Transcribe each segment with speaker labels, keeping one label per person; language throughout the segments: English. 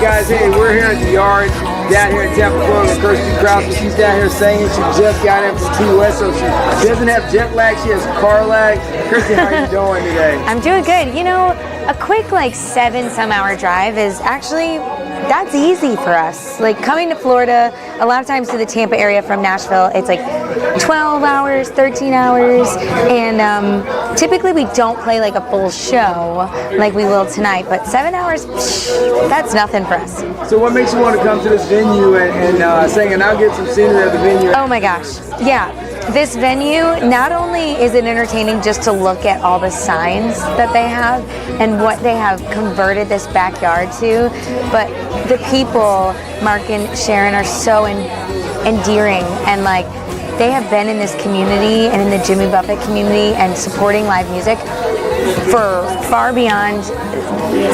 Speaker 1: guys, hey, we're here at the Yard, down here in Tampa, Florida with Kirstie Kraus. She's down here singing. She just got in from Key West, so she doesn't have jet lag, she has car lag. Kirstie, how are you doing today?
Speaker 2: I'm doing good. You know, a quick like 7-some-hour drive is actually, that's easy for us. Like coming to Florida, a lot of times to the Tampa area from Nashville, it's like 12 hours, 13 hours, and typically we don't play like a full show like we will tonight, but 7 hours, that's nothing for us.
Speaker 1: So what makes you want to come to this venue and sing, and I'll get some scenery of the venue?
Speaker 2: Oh my gosh, yeah. This venue, not only is it entertaining just to look at all the signs that they have and what they have converted this backyard to, but the people, Mark and Sharon, are so endearing, and like they have been in this community and in the Jimmy Buffett community and supporting live music for far beyond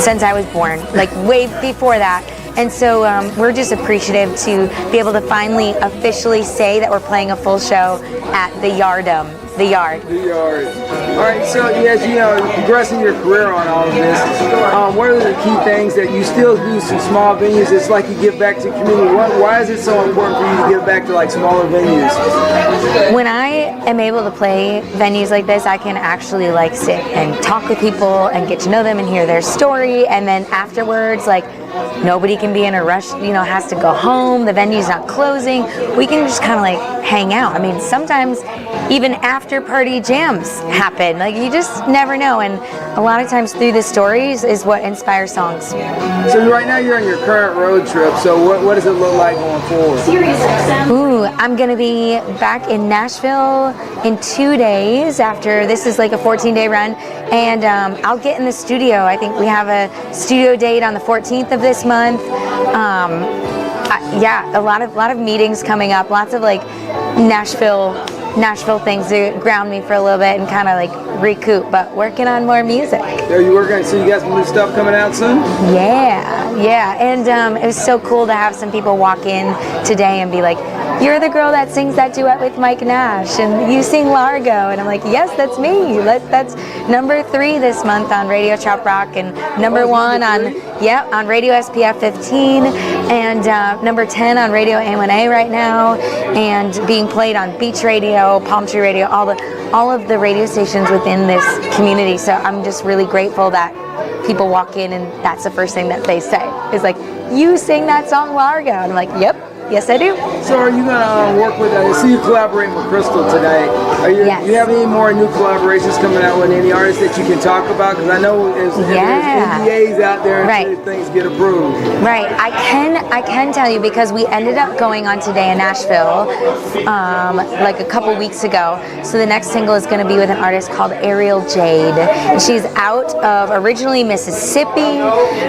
Speaker 2: since I was born, like way before that. And so we're just appreciative to be able to finally officially say that we're playing a full show at the Yard. The Yard.
Speaker 1: All right, so as you know, progressing your career on all of this, what are the key things that you still do some small venues? It's like you give back to community. Why is it so important for you to give back to like smaller venues?
Speaker 2: When I am able to play venues like this, I can actually like sit and talk with people and get to know them and hear their story, and then afterwards, like, nobody can be in a rush, you know, has to go home, the venue's not closing, we can just kind of like hang out. I mean, sometimes even after party jams happen, like you just never know, and a lot of times through the stories is what inspires songs.
Speaker 1: So right now you're on your current road trip, so what does it look like going forward?
Speaker 2: Ooh, I'm gonna be back in Nashville in 2 days after, this is like a 14-day run, and I'll get in the studio. I think we have a studio date on the 14th of this month. Yeah, a lot of meetings coming up, lots of like Nashville things to ground me for a little bit and kind of like recoup, but working on more music.
Speaker 1: Are you working? So you got some new stuff coming out soon?
Speaker 2: Yeah, and it was so cool to have some people walk in today and be like, "You're the girl that sings that duet with Mike Nash, and you sing Largo," and I'm like, "Yes, that's me." That's number 3 this month on Radio Chop Rock, and number 1 on Radio SPF 15, and number 10 on Radio A1A right now, and being played on Beach Radio, Palm Tree Radio, all of the radio stations within this community. So I'm just really grateful that people walk in and that's the first thing that they say is like, "You sing that song Largo," and I'm like, "Yep. Yes, I do."
Speaker 1: So are you going to work with, I see you collaborating with Crystal today.
Speaker 2: Yes.
Speaker 1: Do you have any more new collaborations coming out with any artists that you can talk about? Because I know there's NDAs out there until things get approved.
Speaker 2: Right, I can tell you because we ended up going on today in Nashville like a couple weeks ago. So the next single is going to be with an artist called Ariel Jade. And she's out of originally Mississippi,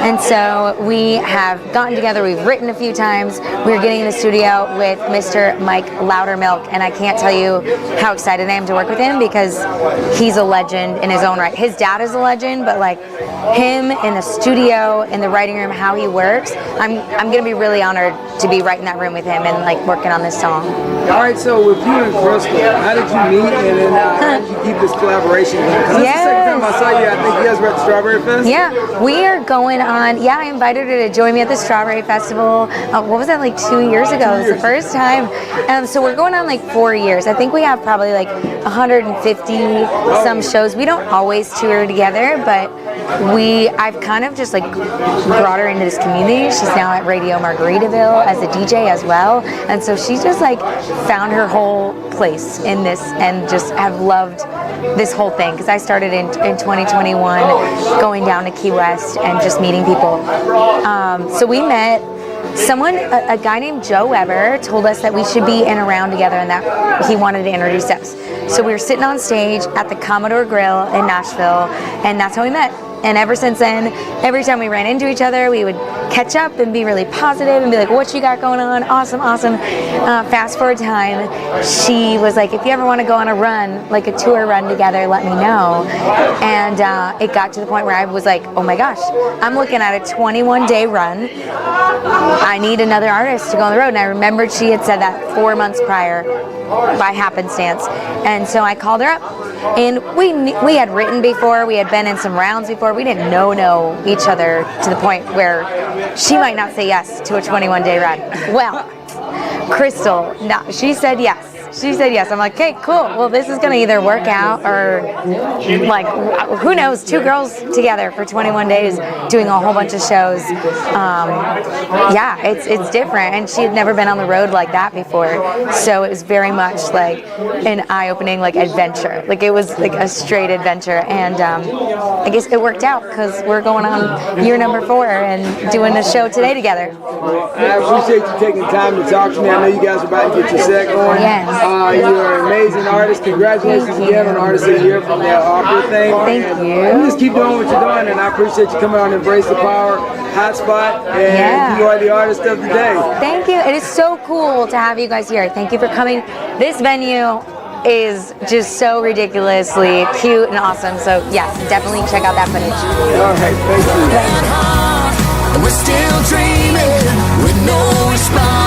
Speaker 2: and so we have gotten together, we've written a few times, we're getting in the studio with Mr. Mike Loudermilk, and I can't tell you how excited I am to work with him because he's a legend in his own right. His dad is a legend, but like him in the studio, in the writing room, how he works, I'm gonna be really honored to be right in that room with him and like working on this song.
Speaker 1: All right, so with you and Crystal, how did you meet, and then how did you keep this collaboration going? Because that's the second time I saw you. I think you guys were at the Strawberry Fest.
Speaker 2: Yeah, we are going on. Yeah, I invited her to join me at the Strawberry Festival. What was that, like 2 years ago? It was the first time. So we're going on like 4 years. I think we have probably like 150 some shows. We don't always tour together, but I've kind of just like brought her into this community. She's now at Radio Margaritaville as a DJ as well, and so she's just like found her whole place in this and just have loved this whole thing, because I started in 2021 going down to Key West and just meeting people. So we met someone, a guy named Joe Weber told us that we should be in a round together and that he wanted to introduce us. So we were sitting on stage at the Commodore Grill in Nashville, and that's how we met. And ever since then, every time we ran into each other, we would catch up and be really positive and be like, "What you got going on? Awesome, awesome." Fast forward time, she was like, "If you ever want to go on a run, like a tour run together, let me know." And it got to the point where I was like, "Oh my gosh, I'm looking at a 21-day run. I need another artist to go on the road." And I remembered she had said that 4 months prior by happenstance. And so I called her up And we had written before, we had been in some rounds before, we didn't know each other to the point where she might not say yes to a 21-day run. Well, Crystal, no, she said yes. She said yes. I'm like, okay, cool. Well, this is going to either work out or, like, who knows? 2 girls together for 21 days doing a whole bunch of shows. Yeah, it's different. And she had never been on the road like that before. So it was very much like an eye-opening, like, adventure. Like, it was like a straight adventure. And I guess it worked out because we're going on year number 4 and doing a show today together.
Speaker 1: Well, I appreciate you taking time to talk to me. I know you guys are about to get your set going.
Speaker 2: Yes.
Speaker 1: You're an amazing artist. Congratulations again on Artist of the Year from the opera thing.
Speaker 2: Thank you.
Speaker 1: And just keep doing what you're doing, and I appreciate you coming on Embrace the Power Hotspot, and you are the artist of the day.
Speaker 2: Thank you. It is so cool to have you guys here. Thank you for coming. This venue is just so ridiculously cute and awesome. So yes, definitely check out that footage.
Speaker 1: All right, thank you.
Speaker 3: We're still dreaming with no response.